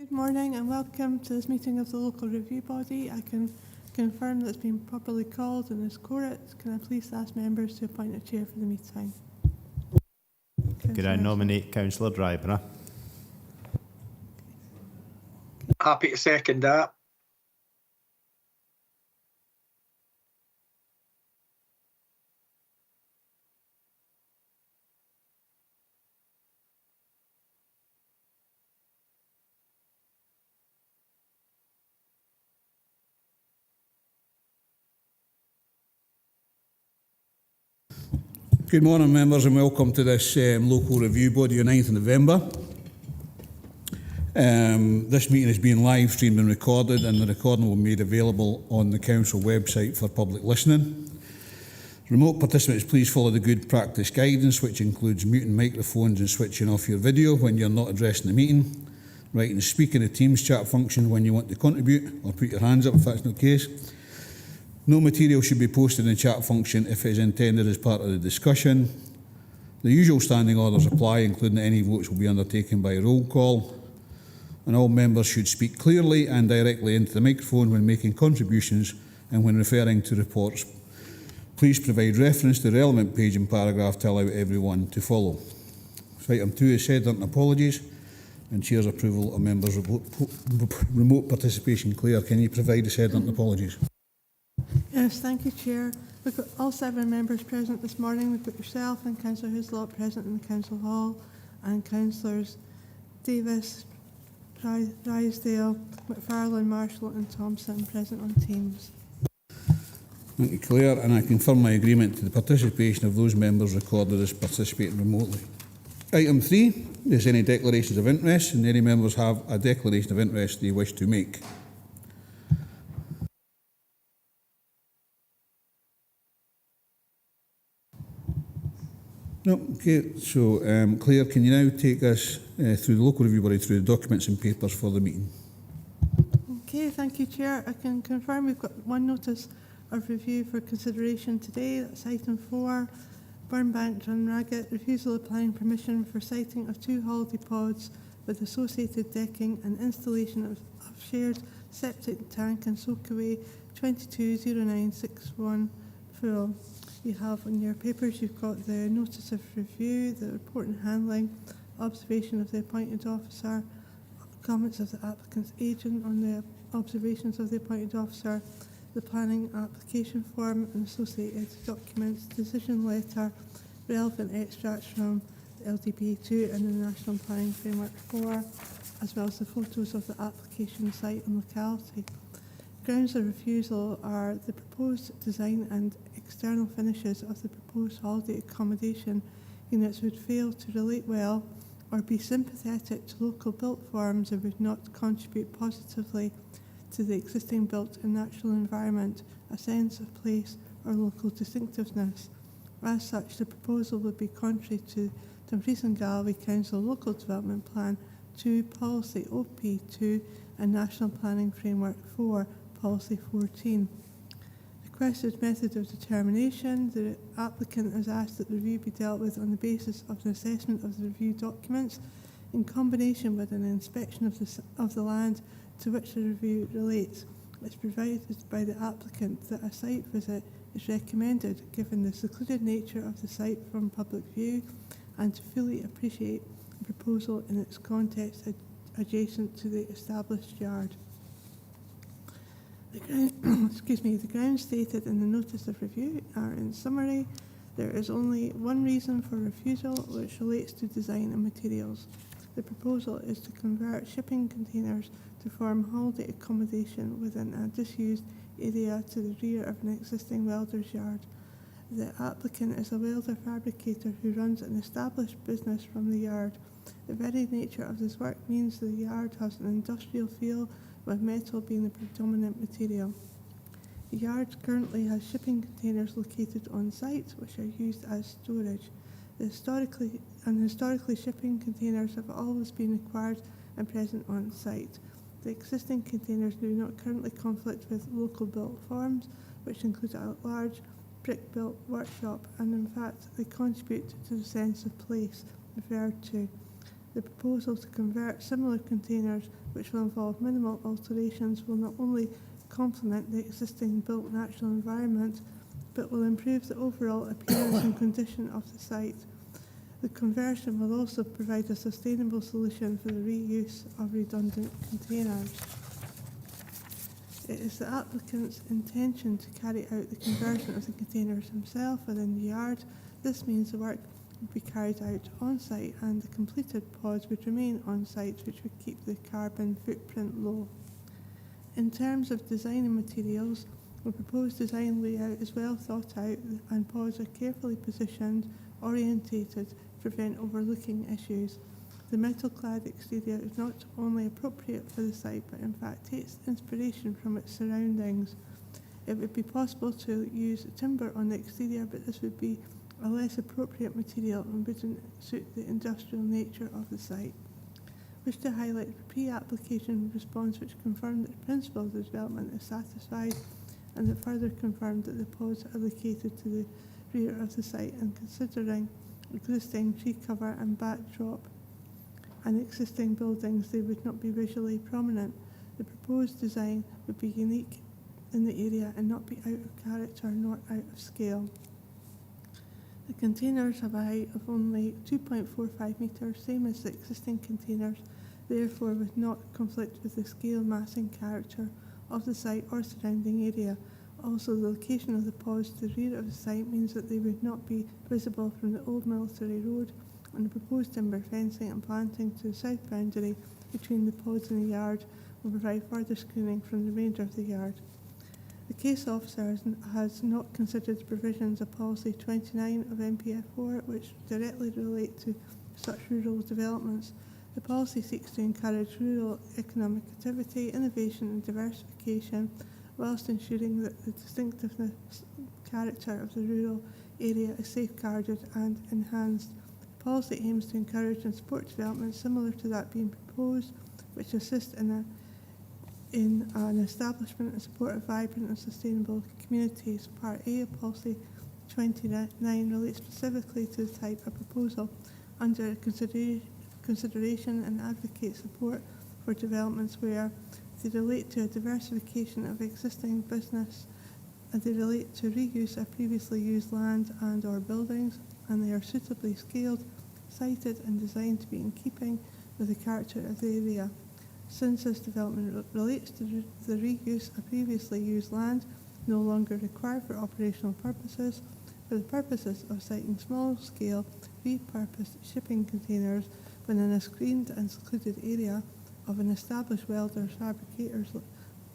Good morning and welcome to this meeting of the local review body. I can confirm that it's been properly called and is quorate. Can I please ask members to appoint a chair for the meeting? Could I nominate Councillor Dryborough? Happy to second that. Good morning, members, and welcome to this local review body on 9th of November. This meeting is being live streamed and recorded, and the recording will be made available on the council website for public listening. Remote participants, please follow the good practice guidance, which includes muting microphones and switching off your video when you're not addressing the meeting. Right, and speak in the Teams chat function when you want to contribute, or put your hands up if that's not the case. No material should be posted in the chat function if it is intended as part of the discussion. The usual standing orders apply, including that any votes will be undertaken by roll call. And all members should speak clearly and directly into the microphone when making contributions and when referring to reports. Please provide reference to the relevant page and paragraph to allow everyone to follow. So item 2 is said and apologies, and Chair's approval of members' remote participation. Claire, can you provide the said and apologies? Yes, thank you, Chair. We've got all 7 members present this morning. We've got yourself and Councillor Hislop present in the Council Hall, and Councillors Davis, Drysdale, McFarlane, Marshall and Thompson present on Teams. Thank you, Claire, and I confirm my agreement to the participation of those members recorded as participating remotely. Item 3 is any declarations of interest, and any members have a declaration of interest they wish to make. No, okay, so Claire, can you now take us through the local review body through the documents and papers for the meeting? Okay, thank you, Chair. I can confirm we've got one notice of review for consideration today. That's item 4, Burnbank Drumraggett, refusal of planning permission for siting of 2 holiday pods with associated decking and installation of shared septic tank and soakaway 220961 full. You have on your papers, you've got the notice of review, the report and handling, observation of the appointed officer, comments of the applicant's agent on the observations of the appointed officer, the planning application form and associated documents, decision letter, relevant extracts from the LDP2 and the National Planning Framework 4, as well as the photos of the application site and locality. Grounds of refusal are the proposed design and external finishes of the proposed holiday accommodation units would fail to relate well or be sympathetic to local built forms and would not contribute positively to the existing built and natural environment, a sense of place or local distinctiveness. As such, the proposal would be contrary to Dumfries and Galloway Council Local Development Plan 2, Policy OP2 and National Planning Framework 4, Policy 14. Requested method of determination. The applicant has asked that the review be dealt with on the basis of an assessment of the review documents in combination with an inspection of the land to which the review relates. It's provided by the applicant that a site visit is recommended given the secluded nature of the site from public view and to fully appreciate the proposal in its context adjacent to the established yard. The grounds stated in the notice of review are, in summary, there is only one reason for refusal, which relates to design and materials. The proposal is to convert shipping containers to form holiday accommodation within a disused area to the rear of an existing welder's yard. The applicant is a welder fabricator who runs an established business from the yard. The very nature of this work means the yard has an industrial feel, with metal being the predominant material. The yard currently has shipping containers located on site which are used as storage. Historically, shipping containers have always been acquired and present on site. The existing containers do not currently conflict with local built forms, which include a large brick-built workshop, and in fact they contribute to the sense of place referred to. The proposal to convert similar containers, which will involve minimal alterations, will not only complement the existing built natural environment, but will improve the overall appearance and condition of the site. The conversion will also provide a sustainable solution for the reuse of redundant containers. It is the applicant's intention to carry out the conversion of the containers himself within the yard. This means the work would be carried out on-site and the completed pods would remain on-site, which would keep the carbon footprint low. In terms of design and materials, the proposed design layout is well thought out and pods are carefully positioned, orientated to prevent overlooking issues. The metal-clad exterior is not only appropriate for the site, but in fact takes inspiration from its surroundings. It would be possible to use timber on the exterior, but this would be a less appropriate material and wouldn't suit the industrial nature of the site. I wish to highlight the pre-application response, which confirmed that the principle of the development is satisfied, and that further confirmed that the pods are located to the rear of the site, and considering existing tree cover and backdrop and existing buildings, they would not be visually prominent. The proposed design would be unique in the area and not be out of character nor out of scale. The containers have a height of only 2.45 metres, same as the existing containers, therefore would not conflict with the scale, mass and character of the site or surrounding area. Also, the location of the pods to the rear of the site means that they would not be visible from the old military road, and the proposed timber fencing and planting to the south boundary between the pods and the yard will provide further screening from the remainder of the yard. The case officer has not considered the provisions of Policy 29 of MPF4, which directly relate to such rural developments. The policy seeks to encourage rural economic activity, innovation and diversification, whilst ensuring that the distinctiveness character of the rural area is safeguarded and enhanced. The policy aims to encourage and support development similar to that being proposed, which assist in an establishment and support of vibrant and sustainable communities. Part A of Policy 29 relates specifically to the type of proposal under consideration and advocates support for developments where they relate to a diversification of existing business, and they relate to reuse of previously used land and or buildings, and they are suitably scaled, sited and designed to be in keeping with the character of the area. Since this development relates to the reuse of previously used land no longer required for operational purposes, for the purposes of siting small-scale repurposed shipping containers within a screened and secluded area of an established welder's fabricator's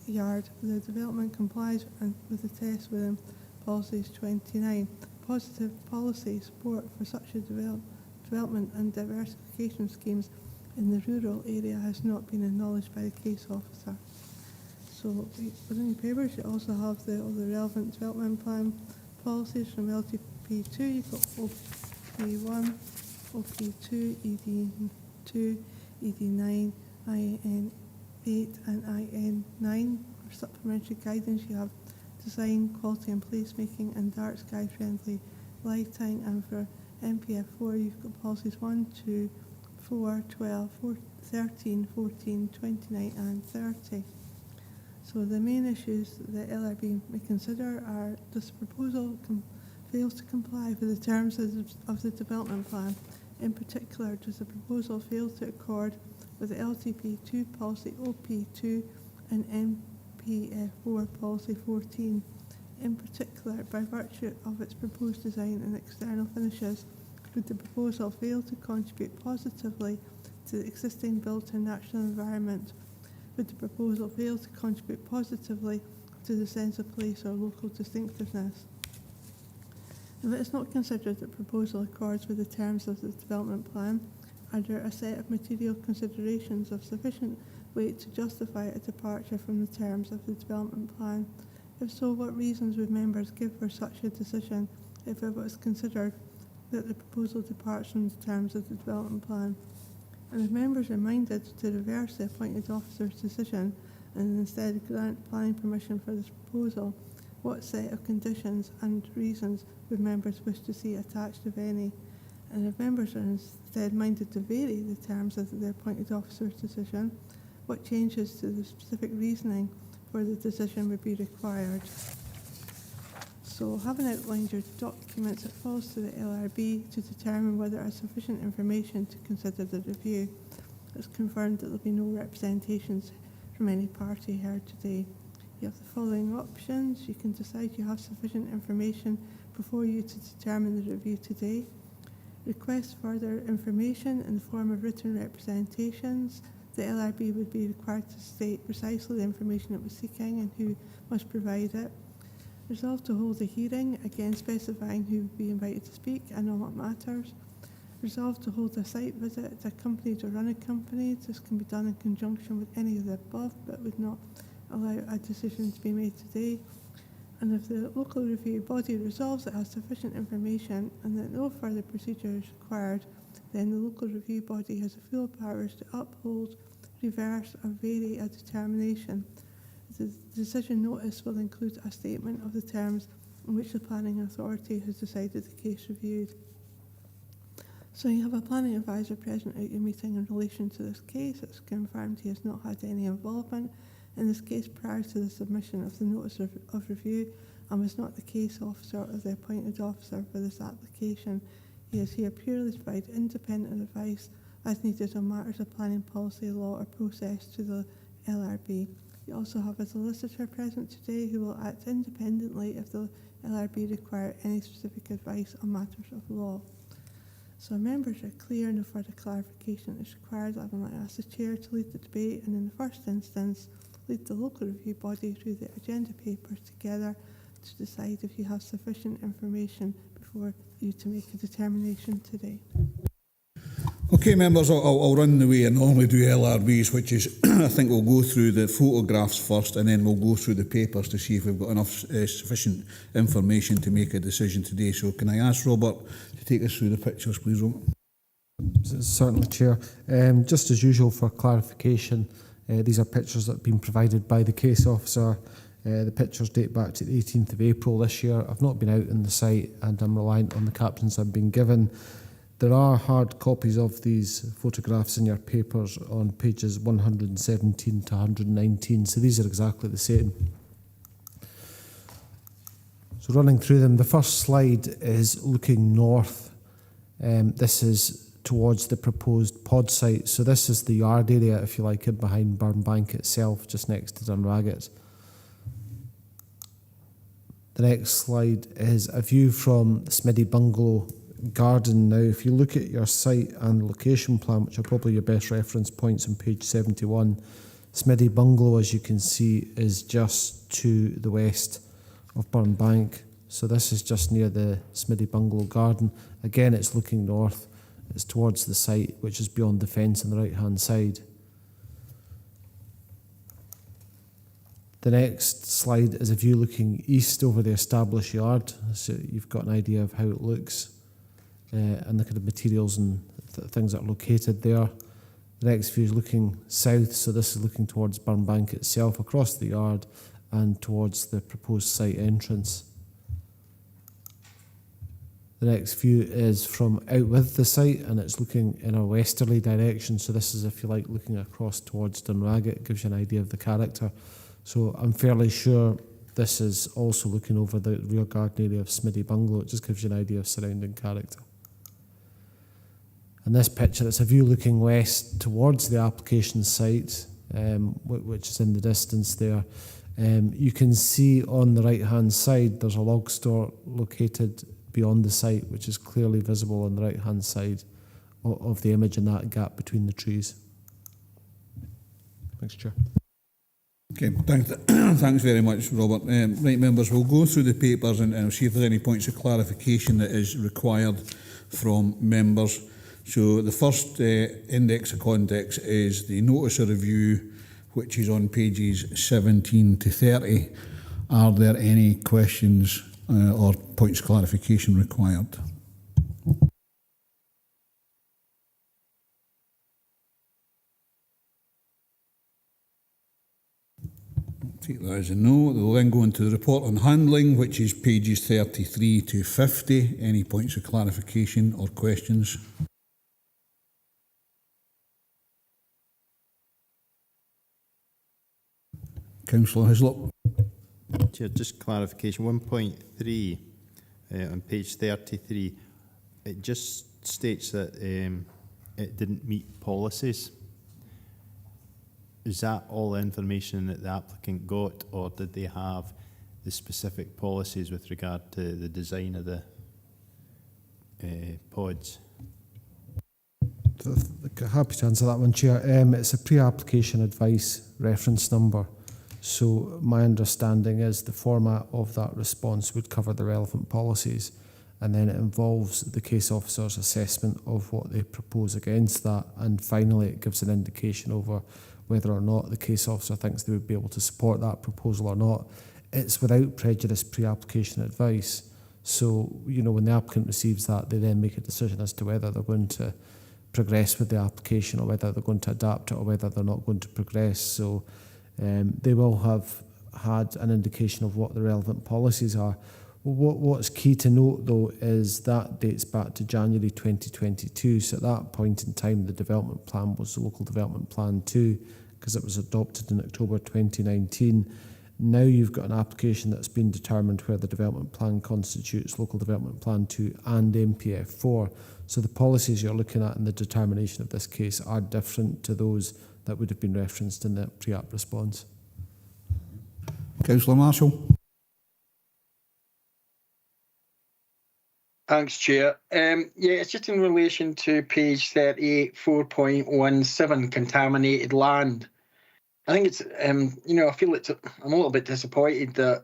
yard, the development complies with the test within Policies 29. Positive policy support for such a development and diversification schemes in the rural area has not been acknowledged by the case officer. So within your papers you also have all the relevant development plan policies from LTP2. You've got OP1, OP2, ED2, ED9, IN8 and IN9. For supplementary guidance you have design, quality and placemaking and dark sky friendly lighting, and for MPF4 you've got policies 1, 2, 4, 12, 13, 14, 29 and 30. So the main issues that LRB may consider are: does the proposal fail to comply with the terms of the development plan? In particular, does the proposal fail to accord with the LTP2 policy OP2 and MPF4 policy 14? In particular, by virtue of its proposed design and external finishes, would the proposal fail to contribute positively to the existing built and natural environment? Would the proposal fail to contribute positively to the sense of place or local distinctiveness? If it is not considered that the proposal accords with the terms of the development plan, are there a set of material considerations of sufficient weight to justify a departure from the terms of the development plan? If so, what reasons would members give for such a decision if it was considered that the proposal departs from the terms of the development plan? And if members are minded to reverse the appointed officer's decision and instead grant planning permission for this proposal, what set of conditions and reasons would members wish to see attached, if any? And if members are instead minded to vary the terms of the appointed officer's decision, what changes to the specific reasoning for the decision would be required? So, having outlined your documents, it falls to the LRB to determine whether there is sufficient information to consider the review. It's confirmed that there will be no representations from any party heard today. You have the following options. You can decide you have sufficient information before you to determine the review today. Request further information in the form of written representations. The LRB would be required to state precisely the information it was seeking and who must provide it. Resolve to hold a hearing, again specifying who would be invited to speak and on what matters. Resolve to hold a site visit, accompanied or unaccompanied. This can be done in conjunction with any of the above, but would not allow a decision to be made today. And if the local review body resolves it has sufficient information and that no further procedure is required, then the local review body has the full powers to uphold, reverse or vary a determination. The decision notice will include a statement of the terms in which the planning authority has decided the case reviewed. So you have a planning advisor present at your meeting in relation to this case. It's confirmed he has not had any involvement in this case prior to the submission of the notice of review and was not the case officer or the appointed officer for this application. He is here purely to provide independent advice as needed on matters of planning policy, law or process to the LRB. You also have a solicitor present today who will act independently if the LRB require any specific advice on matters of law. So members are clear, no further clarification is required. I would like to ask the Chair to lead the debate and in the first instance lead the local review body through the agenda papers together to decide if you have sufficient information before you to make a determination today. Okay, members, I'll run the way I normally do LRBs, which is I think we'll go through the photographs first and then we'll go through the papers to see if we've got enough sufficient information to make a decision today. So can I ask Robert to take us through the pictures, please, Robert? Certainly, Chair. Just as usual for clarification, these are pictures that have been provided by the case officer. The pictures date back to the 18th of April this year. I've not been out on the site and I'm reliant on the captions I've been given. There are hard copies of these photographs in your papers on pages 117 to 119, so these are exactly the same. So running through them, the first slide is looking north. This is towards the proposed pod site, so this is the yard area, if you like, in behind Burnbank itself, just next to Dunraggett. The next slide is a view from the Smiddy Bungalow garden. Now, if you look at your site and location plan, which are probably your best reference points on page 71, Smiddy Bungalow, as you can see, is just to the west of Burnbank. So this is just near the Smiddy Bungalow garden. Again, it's looking north. It's towards the site, which is beyond the fence on the right-hand side. The next slide is a view looking east over the established yard. So you've got an idea of how it looks. And the kind of materials and things that are located there. The next view is looking south, so this is looking towards Burnbank itself, across the yard and towards the proposed site entrance. The next view is from out with the site and it's looking in a westerly direction, so this is, if you like, looking across towards Dunraggett. It gives you an idea of the character. So I'm fairly sure this is also looking over the rear garden area of Smiddy Bungalow. It just gives you an idea of surrounding character. In this picture, it's a view looking west towards the application site, which is in the distance there. You can see on the right-hand side, there's a log store located beyond the site, which is clearly visible on the right-hand side of the image in that gap between the trees. Thanks, Chair. Okay, thanks very much, Robert. Right, members, we'll go through the papers and see if there's any points of clarification that is required from members. So the first index of context is the notice of review, which is on pages 17 to 30. Are there any questions or points of clarification required? Take that as a no. We'll then go into the report on handling, which is pages 33 to 50. Any points of clarification or questions? Councillor Hislop. Chair, just clarification, 1.3 on page 33, it just states that it didn't meet policies. Is that all the information that the applicant got, or did they have the specific policies with regard to the design of the pods? Happy to answer that one, Chair. It's a pre-application advice reference number. So my understanding is the format of that response would cover the relevant policies, and then it involves the case officer's assessment of what they propose against that, and finally it gives an indication over whether or not the case officer thinks they would be able to support that proposal or not. It's without prejudice pre-application advice. So, you know, when the applicant receives that, they then make a decision as to whether they're going to progress with the application, or whether they're going to adapt it, or whether they're not going to progress. So they will have had an indication of what the relevant policies are. What's key to note, though, is that dates back to January 2022. So at that point in time, the development plan was the Local Development Plan 2, because it was adopted in October 2019. Now you've got an application that's been determined where the development plan constitutes Local Development Plan 2 and MPF 4. So the policies you're looking at in the determination of this case are different to those that would have been referenced in the pre-app response. Councillor Marshall. Thanks, Chair. Yeah, it's just in relation to page 38, 4.17, contaminated land. I think it's, you know, I feel I'm a little bit disappointed that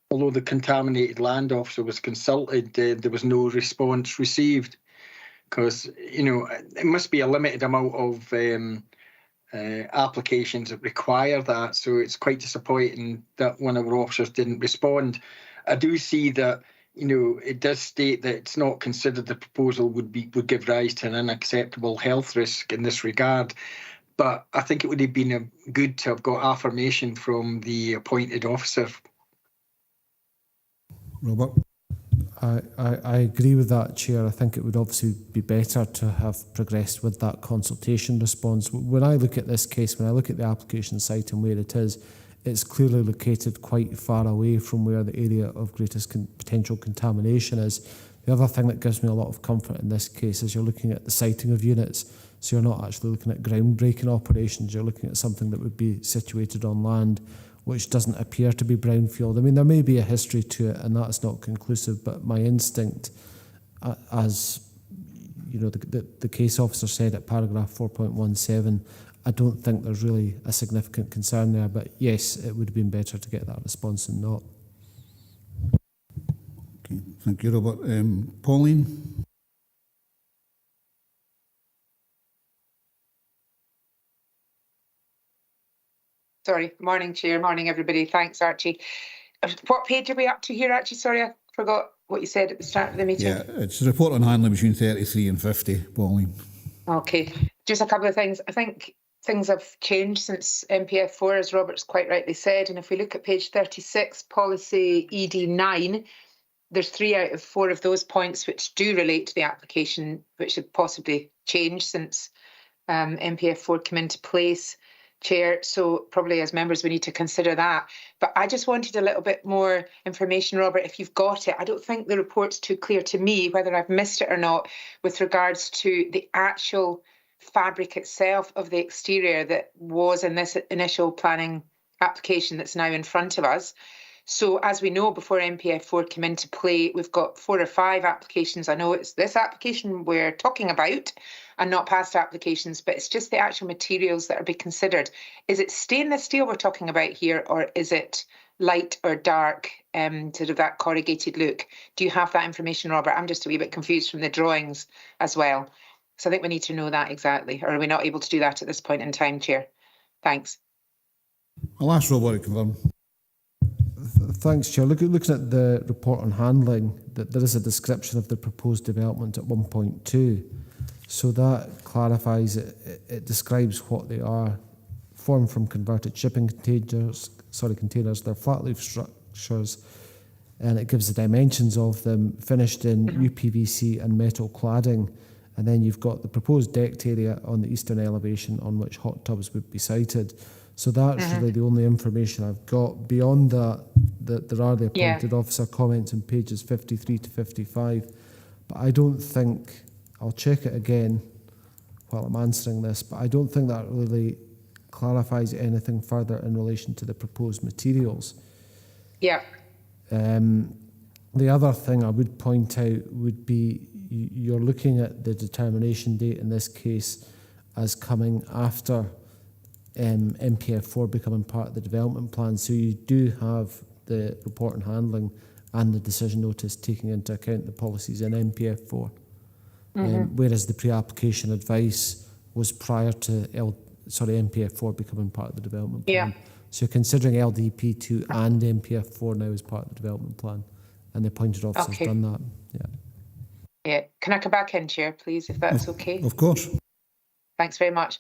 although the contaminated land officer was consulted, there was no response received, because, you know, it must be a limited amount of applications that require that. So it's quite disappointing that one of our officers didn't respond. I do see that, you know, it does state that it's not considered the proposal would give rise to an unacceptable health risk in this regard. But I think it would have been good to have got affirmation from the appointed officer. Robert. I agree with that, Chair. I think it would obviously be better to have progressed with that consultation response. When I look at this case, when I look at the application site and where it is, it's clearly located quite far away from where the area of greatest potential contamination is. The other thing that gives me a lot of comfort in this case is you're looking at the siting of units, so you're not actually looking at groundbreaking operations, you're looking at something that would be situated on land which doesn't appear to be brownfield. I mean, there may be a history to it and that's not conclusive, but my instinct, as you know, the case officer said at paragraph 4.17, I don't think there's really a significant concern there, but yes, it would have been better to get that response than not. Okay, thank you, Robert. Pauline? Sorry, morning, Chair, morning, everybody. Thanks, Archie. What page are we up to here, Archie? Sorry, I forgot what you said at the start of the meeting. Yeah, it's a report on handling between 33 and 50, Pauline. Okay, just a couple of things. I think things have changed since MPF 4, as Robert's quite rightly said. And if we look at page 36, policy ED9, there's 3 out of 4 of those points which do relate to the application, which have possibly changed since MPF 4 came into place, Chair. So probably as members, we need to consider that. But I just wanted a little bit more information, Robert, if you've got it. I don't think the report's too clear to me whether I've missed it or not with regards to the actual fabric itself of the exterior that was in this initial planning application that's now in front of us. So as we know, before MPF 4 came into play, we've got 4 or 5 applications. I know it's this application we're talking about and not past applications, but it's just the actual materials that are being considered. Is it stainless steel we're talking about here, or is it light or dark, sort of that corrugated look? Do you have that information, Robert? I'm just a wee bit confused from the drawings as well. So I think we need to know that exactly, or are we not able to do that at this point in time, Chair? Thanks. I'll ask Robert to confirm. Thanks, Chair. Looking at the report on handling, that there is a description of the proposed development at 1.2. So that clarifies it. It describes what they are formed from converted shipping containers. They're flat leaf structures, and it gives the dimensions of them, finished in UPVC and metal cladding. And then you've got the proposed decked area on the eastern elevation on which hot tubs would be sited. So that's really the only information I've got. Beyond that, there are the appointed officer comments in pages 53 to 55. But I don't think, I'll check it again while I'm answering this, but I don't think that really clarifies anything further in relation to the proposed materials. Yeah. The other thing I would point out would be you're looking at the determination date in this case as coming after MPF 4 becoming part of the development plan. So you do have the report and handling and the decision notice taking into account the policies in MPF 4. Whereas the pre-application advice was prior to MPF 4 becoming part of the development plan. Yeah. So you're considering LDP 2 and MPF 4 now as part of the development plan, and the appointed officer's done that. Yeah. Can I come back in, Chair, please, if that's okay? Of course. Thanks very much.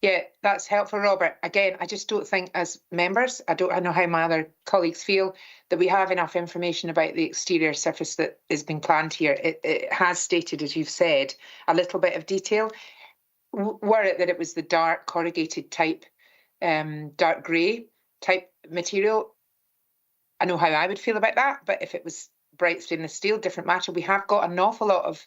Yeah, that's helpful, Robert. Again, I just don't think as members, I know how my other colleagues feel, that we have enough information about the exterior surface that is being planned here. It has stated, as you've said, a little bit of detail. Were it that it was the dark corrugated type, dark grey type material, I know how I would feel about that, but if it was bright stainless steel, different matter. We have got an awful lot of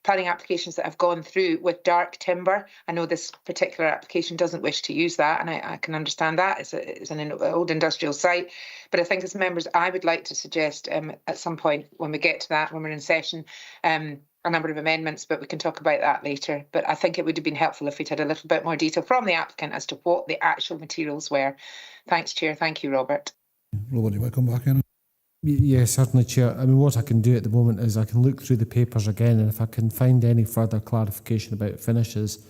planning applications that have gone through with dark timber. I know this particular application doesn't wish to use that, and I can understand that. It's an old industrial site. But I think as members, I would like to suggest at some point when we get to that, when we're in session, a number of amendments, but we can talk about that later. But I think it would have been helpful if we'd had a little bit more detail from the applicant as to what the actual materials were. Thanks, Chair. Thank you, Robert. Robert, do you want to come back in? Yeah, certainly, Chair. I mean, what I can do at the moment is I can look through the papers again, and if I can find any further clarification about finishes,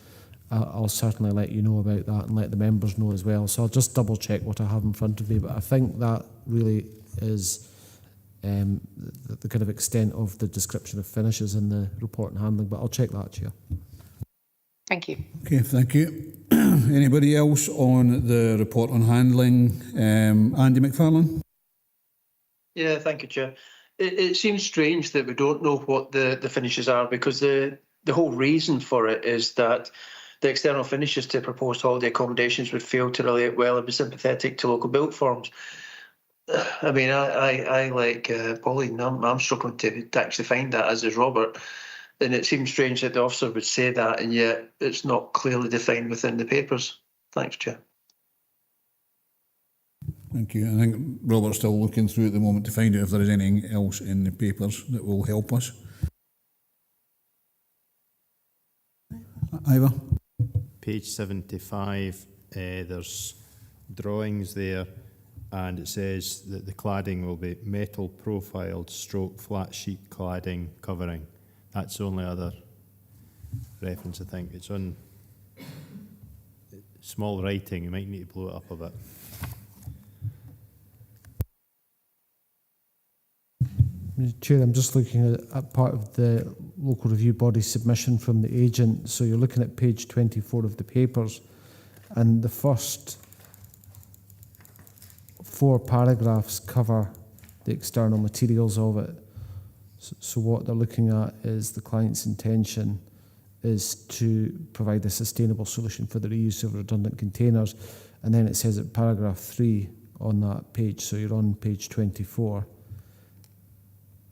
I'll certainly let you know about that and let the members know as well. So I'll just double check what I have in front of me, but I think that really is the kind of extent of the description of finishes in the report and handling, but I'll check that, Chair. Thank you. Okay, thank you. Anybody else on the report on handling? Andy McFarlane? Yeah, thank you, Chair. It seems strange that we don't know what the finishes are, because the whole reason for it is that the external finishes to proposed holiday accommodations would fail to relate well and be sympathetic to local built forms. I mean, I like Pauline, I'm struggling to actually find that, as is Robert. And it seems strange that the officer would say that, and yet it's not clearly defined within the papers. Thanks, Chair. Thank you. I think Robert's still looking through at the moment to find out if there is anything else in the papers that will help us. Ivor? Page 75, there's drawings there, and it says that the cladding will be metal profiled stroke flat sheet cladding covering. That's the only other reference, I think. It's on small writing. You might need to blow it up a bit. Chair, I'm just looking at part of the local review body submission from the agent. So you're looking at page 24 of the papers, and the first 4 paragraphs cover the external materials of it. So what they're looking at is the client's intention is to provide a sustainable solution for the reuse of redundant containers. And then it says at paragraph 3 on that page, so you're on page 24,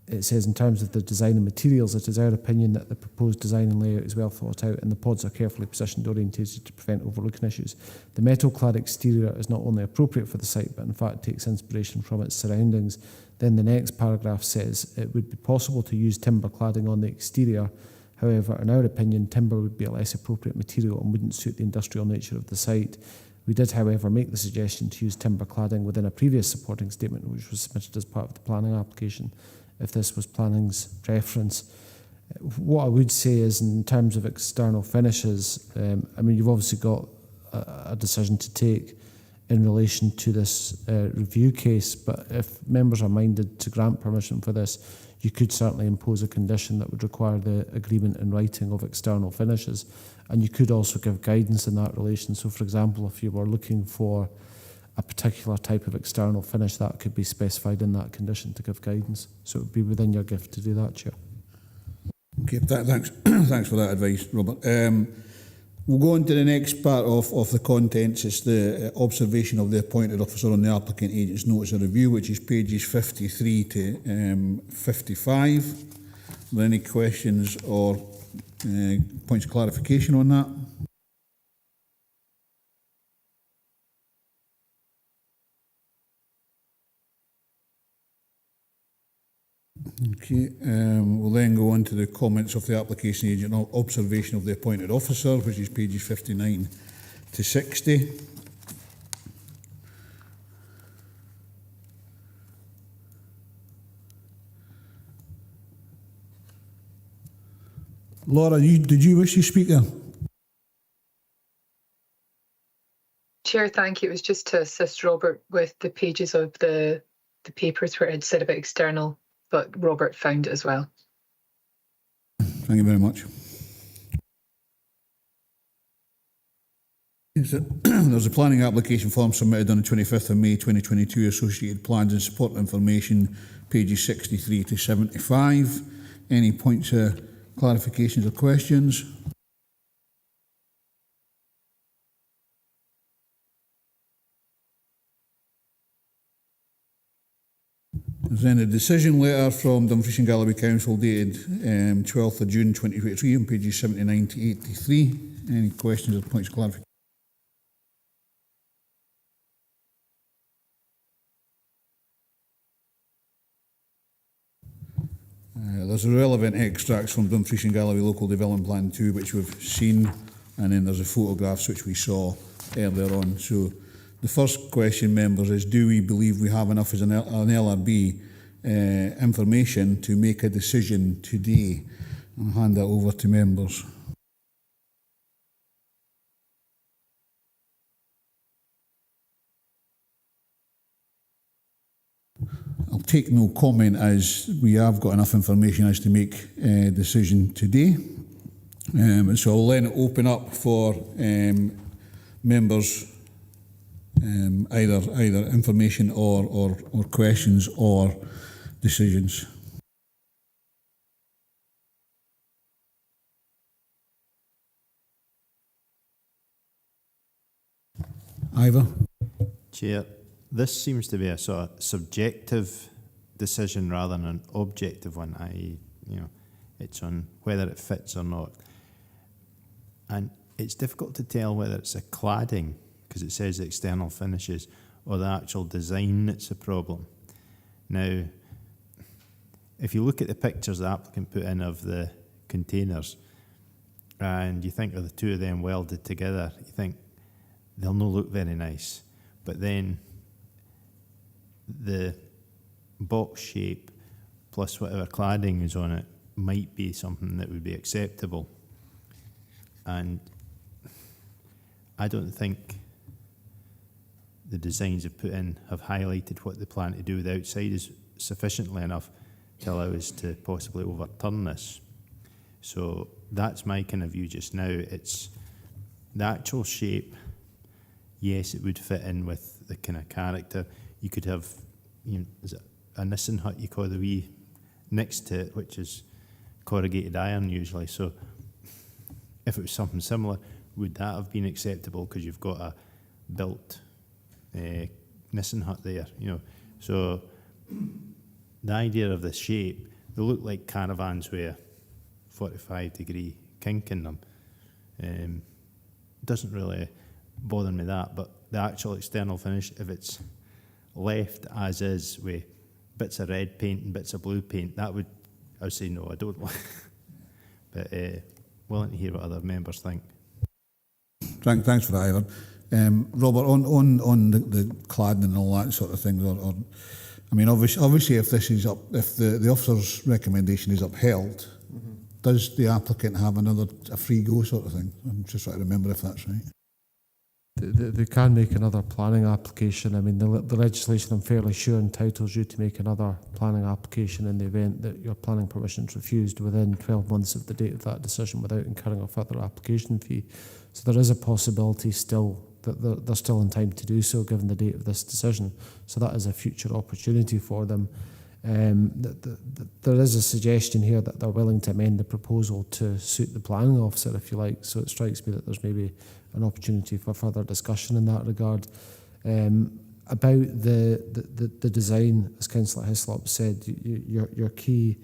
it says, in terms of the design and materials, it is our opinion that the proposed design and layout is well thought out and the pods are carefully positioned, orientated to prevent overlooking issues. The metal-clad exterior is not only appropriate for the site, but in fact takes inspiration from its surroundings. Then the next paragraph says, it would be possible to use timber cladding on the exterior. However, in our opinion, timber would be a less appropriate material and wouldn't suit the industrial nature of the site. We did, however, make the suggestion to use timber cladding within a previous supporting statement, which was submitted as part of the planning application, if this was planning's preference. What I would say is, in terms of external finishes, I mean, you've obviously got a decision to take in relation to this review case, but if members are minded to grant permission for this, you could certainly impose a condition that would require the agreement in writing of external finishes. And you could also give guidance in that relation. So, for example, if you were looking for a particular type of external finish, that could be specified in that condition to give guidance. So it would be within your gift to do that, Chair. Okay, thanks. Thanks for that advice, Robert. We'll go on to the next part of the contents. It's the observation of the appointed officer on the applicant agent's notice of review, which is pages 53 to 55. Are there any questions or points of clarification on that? Okay, we'll then go on to the comments of the application agent and observation of the appointed officer, which is pages 59 to 60. Laura, did you wish to speak there? Chair, thank you. It was just to assist Robert with the pages of the papers where it said about external, but Robert found it as well. Thank you very much. There's a planning application form submitted on the 25th of May 2022, associated plans and support information, pages 63 to 75. Any points of clarifications or questions? There's then a decision letter from Dumfries and Galloway Council dated 12th of June 2023 on pages 79 to 83. Any questions or points of clarification? There's relevant extracts from Dumfries and Galloway Local Development Plan 2, which we've seen, and then there's a photographs which we saw earlier on. So the first question, members, is do we believe we have enough as an LRB information to make a decision today? I'll hand that over to members. I'll take no comment, as we have got enough information as to make a decision today. So I'll then open up for members, either information or questions or decisions. Ivor? Chair, this seems to be a sort of subjective decision rather than an objective one, i.e., it's on whether it fits or not. And it's difficult to tell whether it's a cladding, because it says external finishes, or the actual design that's a problem. Now, if you look at the pictures the applicant put in of the containers, and you think of the two of them welded together, you think they'll not look very nice. But then the box shape plus whatever cladding is on it might be something that would be acceptable. And I don't think the designs have put in have highlighted what they plan to do with the outside is sufficiently enough to allow us to possibly overturn this. So that's my kind of view just now. It's the actual shape. Yes, it would fit in with the kind of character. You could have, is it a Nissan hut you call the wee next to it, which is corrugated iron usually. So if it was something similar, would that have been acceptable? Because you've got a built Nissan hut there, So the idea of the shape, they look like caravans with a 45-degree kink in them. Doesn't really bother me that, but the actual external finish, if it's left as is with bits of red paint and bits of blue paint, I would say no, I don't want. But willing to hear what other members think. Thanks for that, Ivan. Robert, on the cladding and all that sort of thing, or I mean, obviously, if this is if the officer's recommendation is upheld, does the applicant have a free go sort of thing? I'm just trying to remember if that's right. they can make another planning application. I mean, the legislation, I'm fairly sure, entitles you to make another planning application in the event that your planning permission is refused within 12 months of the date of that decision without incurring a further application fee. So there is a possibility still that they're still in time to do so given the date of this decision. So that is a future opportunity for them. There is a suggestion here that they're willing to amend the proposal to suit the planning officer, if you like. So it strikes me that there's maybe an opportunity for further discussion in that regard. About the design, as Councillor Hislop said, your key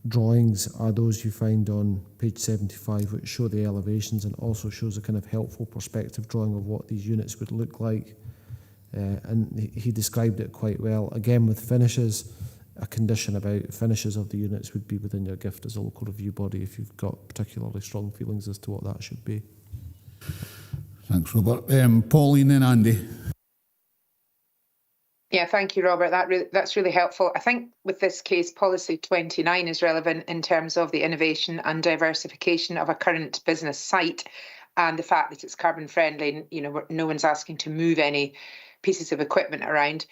drawings are those you find on page 75, which show the elevations and also shows a kind of helpful perspective drawing of what these units would look like. And he described it quite well. Again, with finishes, a condition about finishes of the units would be within your gift as a local review body if you've got particularly strong feelings as to what that should be. Thanks, Robert. Pauline and Andy. Yeah, thank you, Robert. That's really helpful. I think with this case, policy 29 is relevant in terms of the innovation and diversification of a current business site and the fact that it's carbon friendly. You know, no one's asking to move any pieces of equipment around.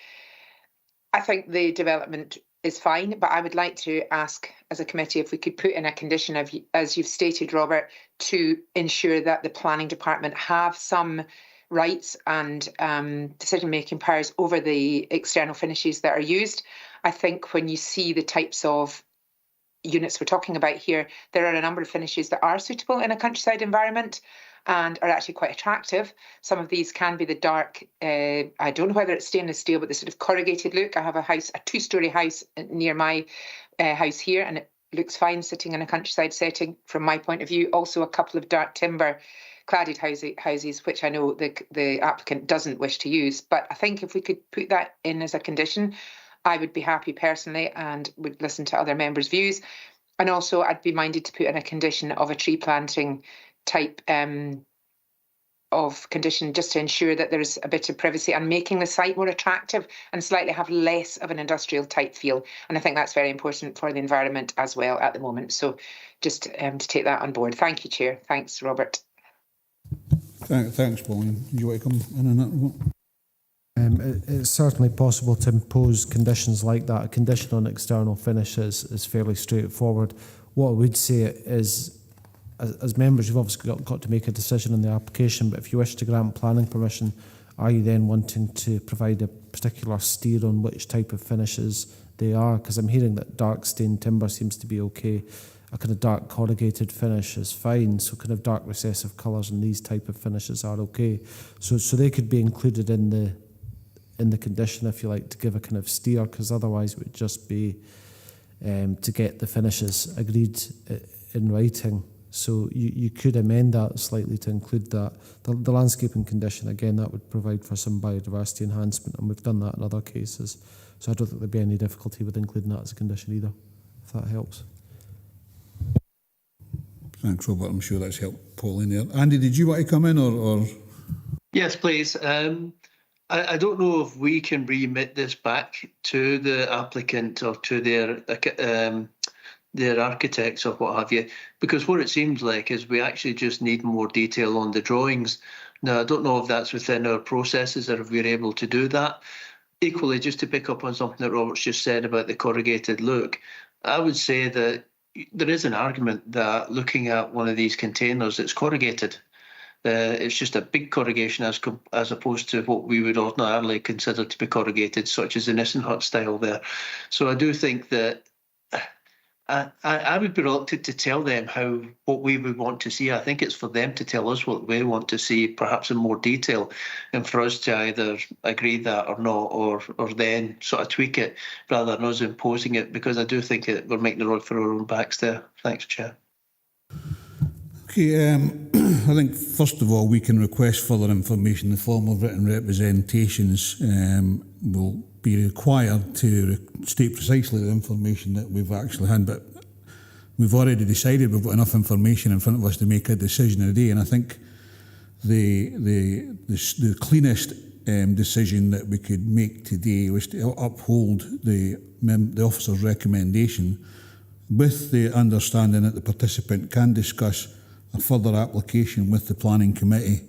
I think the development is fine, but I would like to ask as a committee if we could put in a condition of, as you've stated, Robert, to ensure that the planning department have some rights and decision-making powers over the external finishes that are used. I think when you see the types of units we're talking about here, there are a number of finishes that are suitable in a countryside environment and are actually quite attractive. Some of these can be the dark, I don't know whether it's stainless steel, but the sort of corrugated look. I have a house, a 2-storey house near my house here, and it looks fine sitting in a countryside setting from my point of view. Also a couple of dark timber cladded houses, which I know the applicant doesn't wish to use. But I think if we could put that in as a condition, I would be happy personally and would listen to other members' views. And also I'd be minded to put in a condition of a tree planting type of condition just to ensure that there's a bit of privacy and making the site more attractive and slightly have less of an industrial type feel. And I think that's very important for the environment as well at the moment. So just to take that on board. Thank you, Chair. Thanks, Robert. Thanks, Pauline. Do you want to come in on that, Robert? It's certainly possible to impose conditions like that. A condition on external finishes is fairly straightforward. What I would say is, as members, you've obviously got to make a decision on the application, but if you wish to grant planning permission, are you then wanting to provide a particular steer on which type of finishes they are? Because I'm hearing that dark stained timber seems to be okay. A kind of dark corrugated finish is fine, so kind of dark recessive colours and these type of finishes are okay. So they could be included in the condition, if you like, to give a kind of steer, because otherwise it would just be to get the finishes agreed in writing. So you could amend that slightly to include that. The landscaping condition, again, that would provide for some biodiversity enhancement, and we've done that in other cases. So I don't think there'd be any difficulty with including that as a condition either, if that helps. Thanks, Robert. I'm sure that's helped Pauline there. Andy, did you want to come in or? Yes, please. I don't know if we can remit this back to the applicant or to their architects or what have you, because what it seems like is we actually just need more detail on the drawings. Now, I don't know if that's within our processes or if we're able to do that. Equally, just to pick up on something that Robert's just said about the corrugated look, I would say that there is an argument that looking at one of these containers, it's corrugated. It's just a big corrugation as opposed to what we would ordinarily consider to be corrugated, such as the Nissen hut style there. So I do think that I would be reluctant to tell them what we would want to see. I think it's for them to tell us what we want to see, perhaps in more detail, and for us to either agree that or not, or then sort of tweak it rather than us imposing it, because I do think that we're making the road for our own backs there. Thanks, Chair. Okay, I think first of all we can request further information in the form of written representations. Will be required to state precisely the information that we've actually had, but we've already decided we've got enough information in front of us to make a decision today, and I think the cleanest decision that we could make today was to uphold the officer's recommendation, with the understanding that the participant can discuss a further application with the planning committee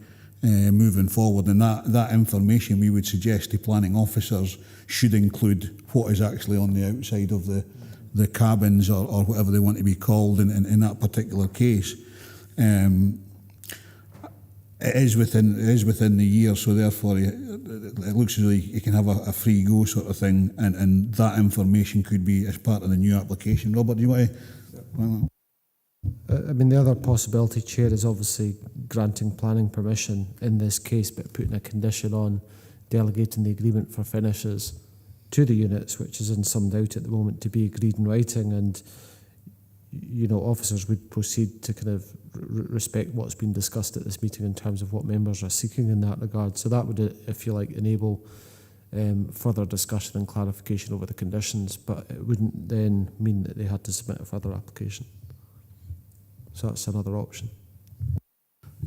moving forward. And that information, we would suggest to planning officers, should include what is actually on the outside of the cabins or whatever they want to be called in that particular case. It is within the year, so therefore it looks as though you can have a free go sort of thing, and that information could be as part of the new application. Robert, do you want to? Well, I mean, the other possibility, Chair, is obviously granting planning permission in this case, but putting a condition on delegating the agreement for finishes to the units, which is in some doubt at the moment, to be agreed in writing, and officers would proceed to kind of respect what's been discussed at this meeting in terms of what members are seeking in that regard. So that would, if you like, enable further discussion and clarification over the conditions, but it wouldn't then mean that they had to submit a further application. So that's another option.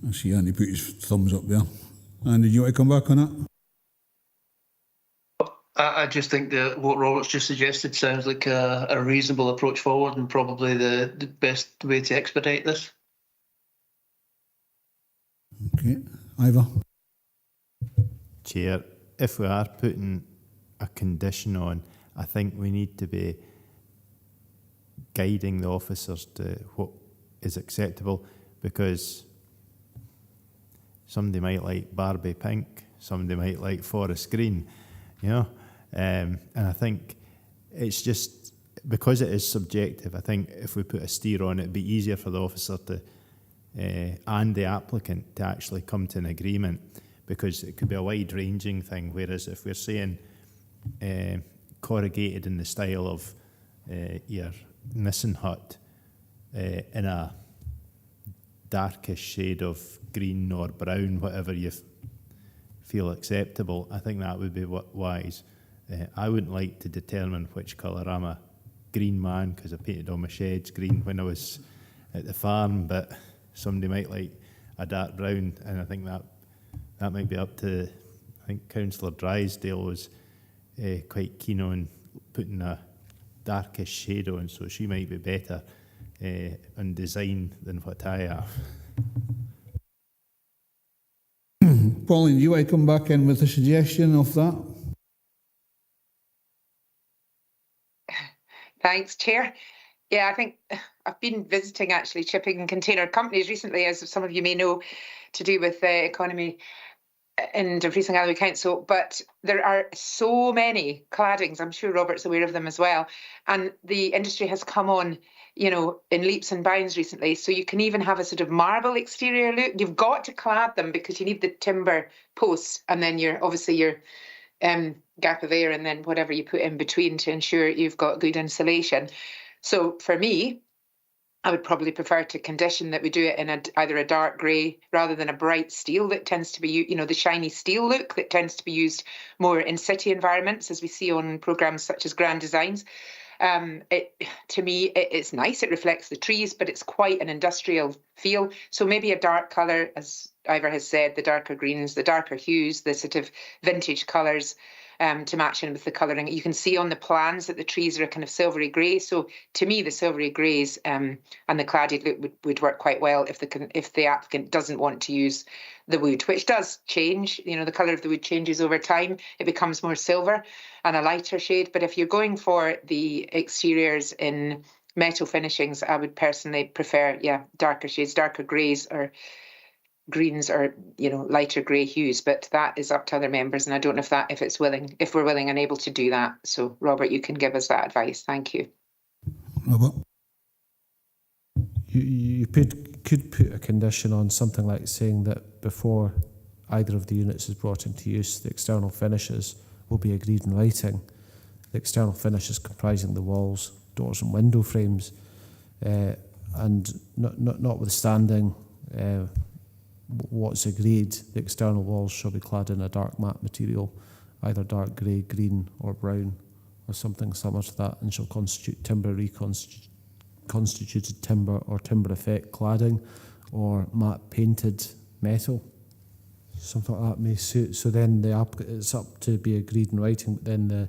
I see Andy put his thumbs up there. Andy, do you want to come back on that? I just think that what Robert's just suggested sounds like a reasonable approach forward, and probably the best way to expedite this. Okay, Ivor. Chair, if we are putting a condition on, I think we need to be guiding the officers to what is acceptable, because somebody might like Barbie pink, somebody might like forest green, and I think it's just, because it is subjective, I think if we put a steer on it, it'd be easier for the officer to and the applicant to actually come to an agreement, because it could be a wide-ranging thing, whereas if we're saying corrugated in the style of your Nissen hut in a darkest shade of green or brown, whatever you feel acceptable, I think that would be wise. I wouldn't like to determine which colour. I'm a green man because I painted all my sheds green when I was at the farm, but somebody might like a dark brown, and I think that might be up to, I think Councillor Drysdale was quite keen on putting a darkest shade on, so she might be better on design than what I am. Pauline, do you want to come back in with a suggestion of that? Thanks, Chair. Yeah, I think I've been visiting actually shipping and container companies recently, as some of you may know, to do with the economy in Dumfries and Galloway Council, but there are so many claddings. I'm sure Robert's aware of them as well. And the industry has come on, in leaps and bounds recently. So you can even have a sort of marble exterior look. You've got to clad them because you need the timber posts, and then your gap of air, and then whatever you put in between to ensure you've got good insulation. So for me, I would probably prefer to condition that we do it in either a dark grey rather than a bright steel that tends to be, the shiny steel look that tends to be used more in city environments, as we see on programmes such as Grand Designs. To me, it's nice. It reflects the trees, but it's quite an industrial feel. So maybe a dark colour, as Ivor has said, the darker greens, the darker hues, the sort of vintage colours, to match in with the colouring. You can see on the plans that the trees are a kind of silvery grey. So to me, the silvery greys and the cladded look would work quite well if the applicant doesn't want to use the wood, which does change. The colour of the wood changes over time. It becomes more silver and a lighter shade. But if you're going for the exteriors in metal finishings, I would personally prefer, darker shades, darker greys or greens, or lighter grey hues, but that is up to other members, and I don't know if we're willing and able to do that. So Robert, you can give us that advice. Thank you. Robert, you could put a condition on something like saying that before either of the units is brought into use, the external finishes will be agreed in writing. The external finishes comprising the walls, doors and window frames, and notwithstanding what's agreed, the external walls shall be clad in a dark matte material, either dark grey, green or brown, or something similar to that, and shall constitute timber, reconstituted timber or timber effect cladding, or matte painted metal. Something like that may suit. So then it's up to be agreed in writing, but then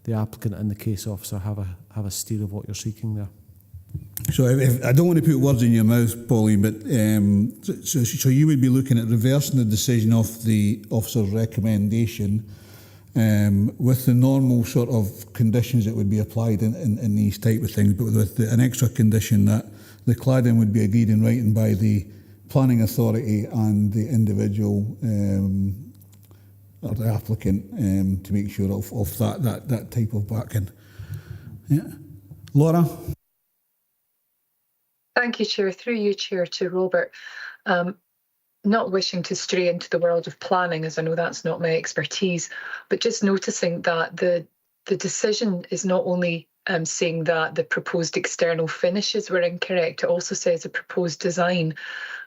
the applicant and the case officer have a steer of what you're seeking there. So if I don't want to put words in your mouth, Pauline, but so you would be looking at reversing the decision of the officer's recommendation with the normal sort of conditions that would be applied in these type of things, but with an extra condition that the cladding would be agreed in writing by the planning authority and the individual or the applicant to make sure of that type of backing. Yeah. Laura? Thank you, Chair. Through you, Chair, to Robert. Not wishing to stray into the world of planning, as I know that's not my expertise, but just noticing that the decision is not only saying that the proposed external finishes were incorrect, it also says the proposed design.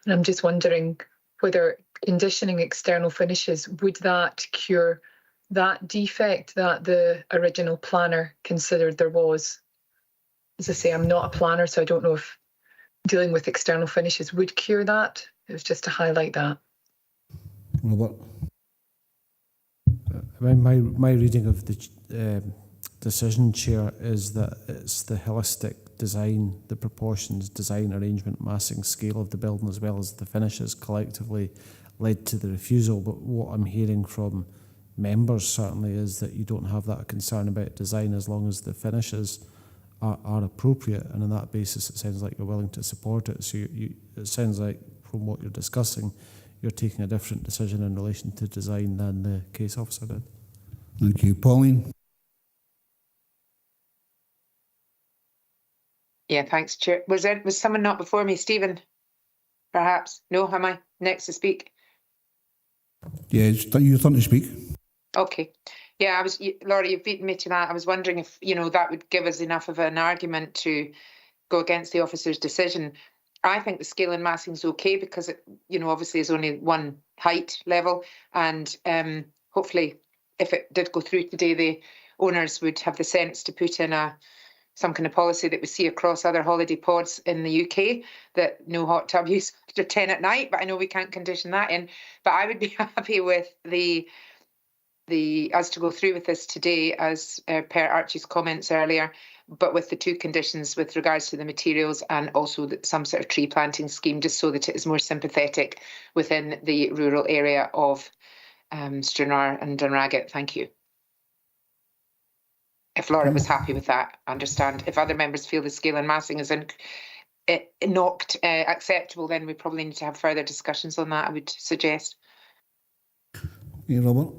And I'm just wondering whether conditioning external finishes, would that cure that defect that the original planner considered there was? As I say, I'm not a planner, so I don't know if dealing with external finishes would cure that. It was just to highlight that. Robert? My reading of the decision, Chair, is that it's the holistic design, the proportions, design, arrangement, massing, scale of the building, as well as the finishes collectively led to the refusal. But what I'm hearing from members certainly is that you don't have that concern about design as long as the finishes are appropriate, and on that basis it sounds like you're willing to support it. So it sounds like from what you're discussing, you're taking a different decision in relation to design than the case officer did. Thank you. Pauline? Yeah, thanks, Chair. Was someone not before me? Stephen, perhaps? No, am I next to speak? Yeah, it's your turn to speak. Okay. Yeah, Laura, you've beaten me to that. I was wondering if, that would give us enough of an argument to go against the officer's decision. I think the scale and massing is okay because it, obviously is only one height level. And hopefully, if it did go through today, the owners would have the sense to put in some kind of policy that we see across other holiday pods in the UK, that no hot tub use after 10 at night. But I know we can't condition that in. But I would be happy with us to go through with this today, as per Archie's comments earlier, but with the two conditions with regards to the materials and also some sort of tree planting scheme, just so that it is more sympathetic within the rural area of Stranraer and Dunragit. Thank you. If Laura was happy with that, I understand. If other members feel the scale and massing is not acceptable, then we probably need to have further discussions on that, I would suggest. Yeah, Robert?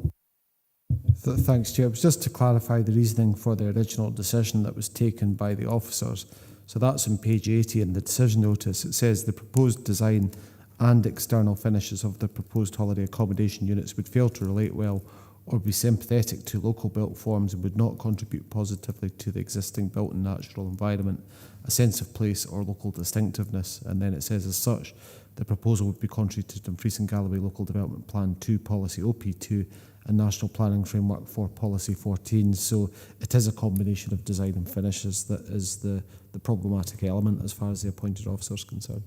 Thanks, Chair. It was just to clarify the reasoning for the original decision that was taken by the officers. So that's on page 80 in the decision notice. It says the proposed design and external finishes of the proposed holiday accommodation units would fail to relate well or be sympathetic to local built forms and would not contribute positively to the existing built and natural environment, a sense of place or local distinctiveness. And then it says, as such, the proposal would be contrary to Dumfries and Galloway Local Development Plan 2 Policy OP2 and National Planning Framework for Policy 14. So it is a combination of design and finishes that is the problematic element as far as the appointed officer is concerned.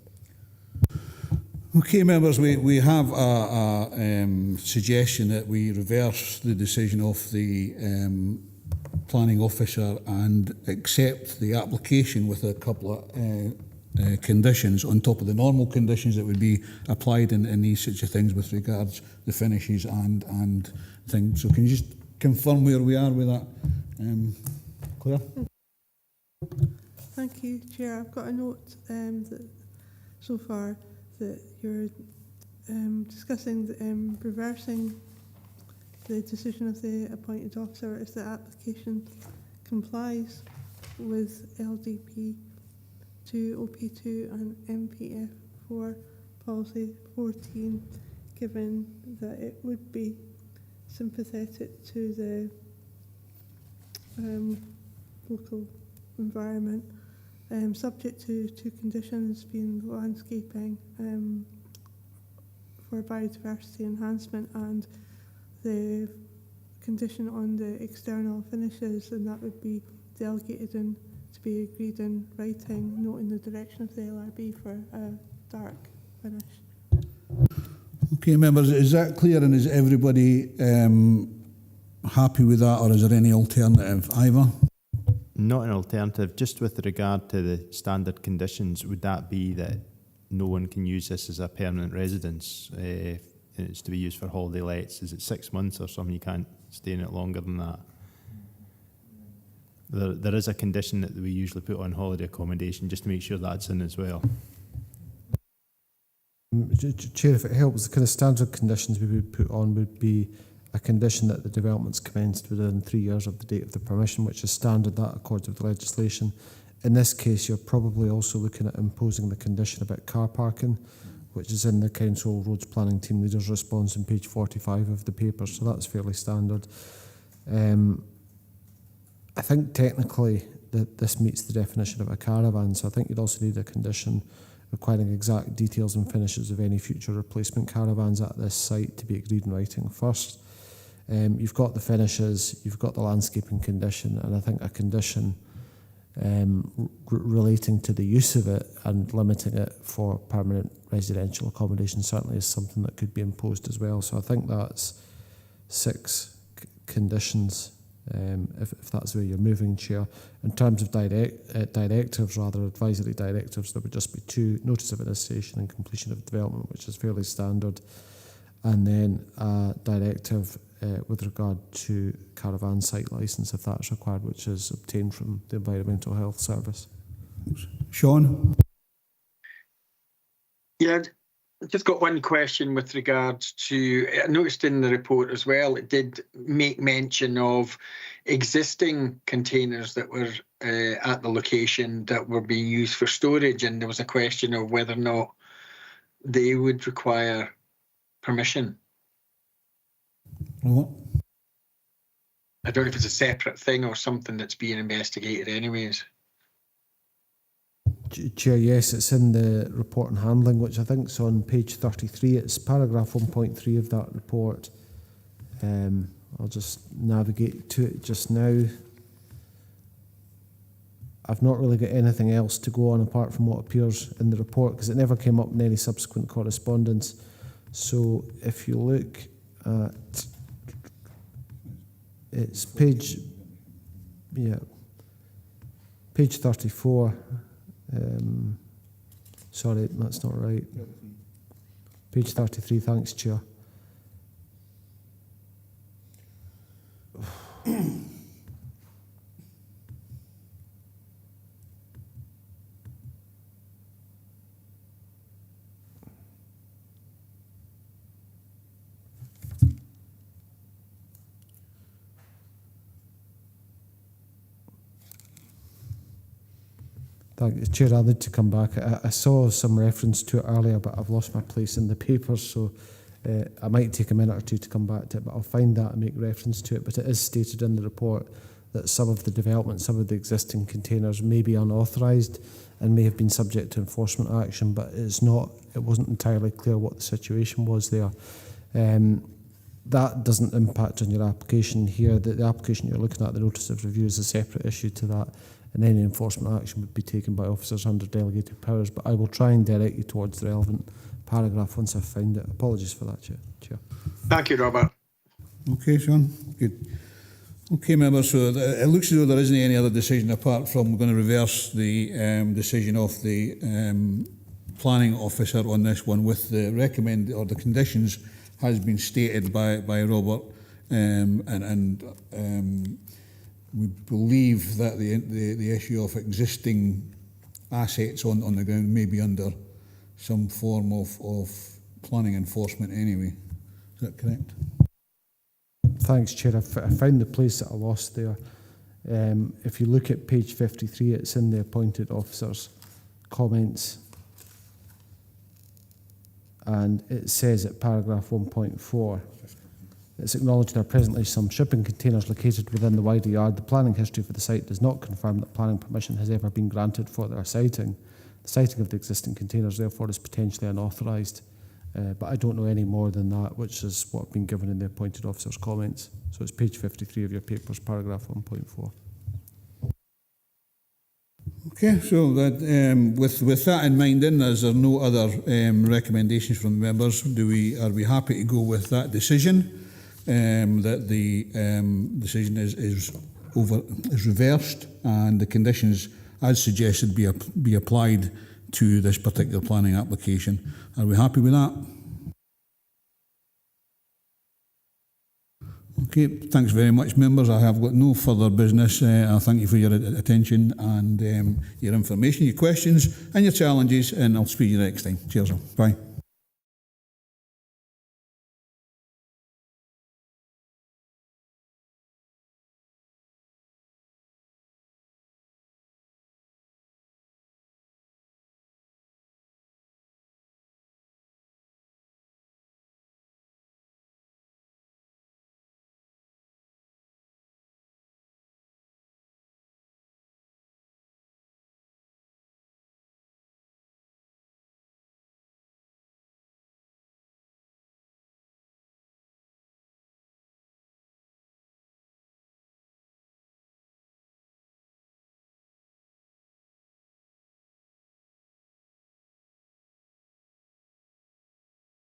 Okay, members, we have a suggestion that we reverse the decision of the planning officer and accept the application with a couple of conditions on top of the normal conditions that would be applied in these sorts of things with regards to the finishes and things. So can you just confirm where we are with that, Claire? Thank you, Chair. I've got a note that so far that you're discussing reversing the decision of the appointed officer if the application complies with LDP 2, OP2 and MPF 4 Policy 14, given that it would be sympathetic to the local environment, subject to two conditions being landscaping for biodiversity enhancement and the condition on the external finishes, and that would be delegated and to be agreed in writing, noting the direction of the LRB for a dark finish. Okay, members, is that clear, and is everybody happy with that, or is there any alternative? Ivor? not an alternative. Just with regard to the standard conditions, would that be that no one can use this as a permanent residence? And it's to be used for holiday lets. Is it 6 months or something? You can't stay in it longer than that. There is a condition that we usually put on holiday accommodation, just to make sure that's in as well. Chair, if it helps, the kind of standard conditions we would put on would be a condition that the development's commenced within 3 years of the date of the permission, which is standard, that accords with the legislation. In this case, you're probably also looking at imposing the condition about car parking, which is in the Council Roads Planning Team Leader's response on page 45 of the paper, so that's fairly standard. I think technically that this meets the definition of a caravan, so I think you'd also need a condition requiring exact details and finishes of any future replacement caravans at this site to be agreed in writing first. You've got the finishes, you've got the landscaping condition, and I think a condition relating to the use of it and limiting it for permanent residential accommodation certainly is something that could be imposed as well. So I think that's 6 conditions, if that's where you're moving, Chair. In terms of directives, rather advisory directives, there would just be 2: notice of initiation and completion of development, which is fairly standard, and then a directive with regard to caravan site licence, if that's required, which is obtained from the Environmental Health Service. Sean? Yeah, I've just got one question with regards to, I noticed in the report as well, it did make mention of existing containers that were at the location that were being used for storage, and there was a question of whether or not they would require permission. What? I don't know if it's a separate thing or something that's being investigated anyways. Chair, yes, it's in the report and handling, which I think is on page 33. It's paragraph 1.3 of that report. I'll just navigate to it just now. I've not really got anything else to go on apart from what appears in the report, because it never came up in any subsequent correspondence. So if you look at, it's page 34. Sorry, that's not right. Page 33, thanks, Chair. Chair, I'll need to come back. I saw some reference to it earlier, but I've lost my place in the papers, so I might take a minute or two to come back to it, but I'll find that and make reference to it. But it is stated in the report that some of the development, some of the existing containers may be unauthorised and may have been subject to enforcement action, but it wasn't entirely clear what the situation was there. That doesn't impact on your application here. The application you're looking at, the notice of review, is a separate issue to that, and any enforcement action would be taken by officers under delegated powers. But I will try and direct you towards the relevant paragraph once I've found it. Apologies for that, Chair. Thank you, Robert. Okay, Sean. Good. Okay, members, so it looks as though there isn't any other decision apart from we're going to reverse the decision of the planning officer on this one, with the the conditions has been stated by Robert, and we believe that the issue of existing assets on the ground may be under some form of planning enforcement anyway. Is that correct? Thanks, Chair. I found the place that I lost there. If you look at page 53, it's in the appointed officer's comments. And it says at paragraph 1.4, it's acknowledged there are presently some shipping containers located within the wider yard. The planning history for the site does not confirm that planning permission has ever been granted for their siting. The siting of the existing containers, therefore, is potentially unauthorised. But I don't know any more than that, which is what I've been given in the appointed officer's comments. So it's page 53 of your papers, paragraph 1.4. Okay, so that with that in mind, then, as there are no other recommendations from the members, are we happy to go with that decision? That the decision is is reversed and the conditions as suggested be applied to this particular planning application. Are we happy with that? Okay, thanks very much, members. I have got no further business. I thank you for your attention and your information, your questions and your challenges, and I'll speak to you next time. Cheers. Bye.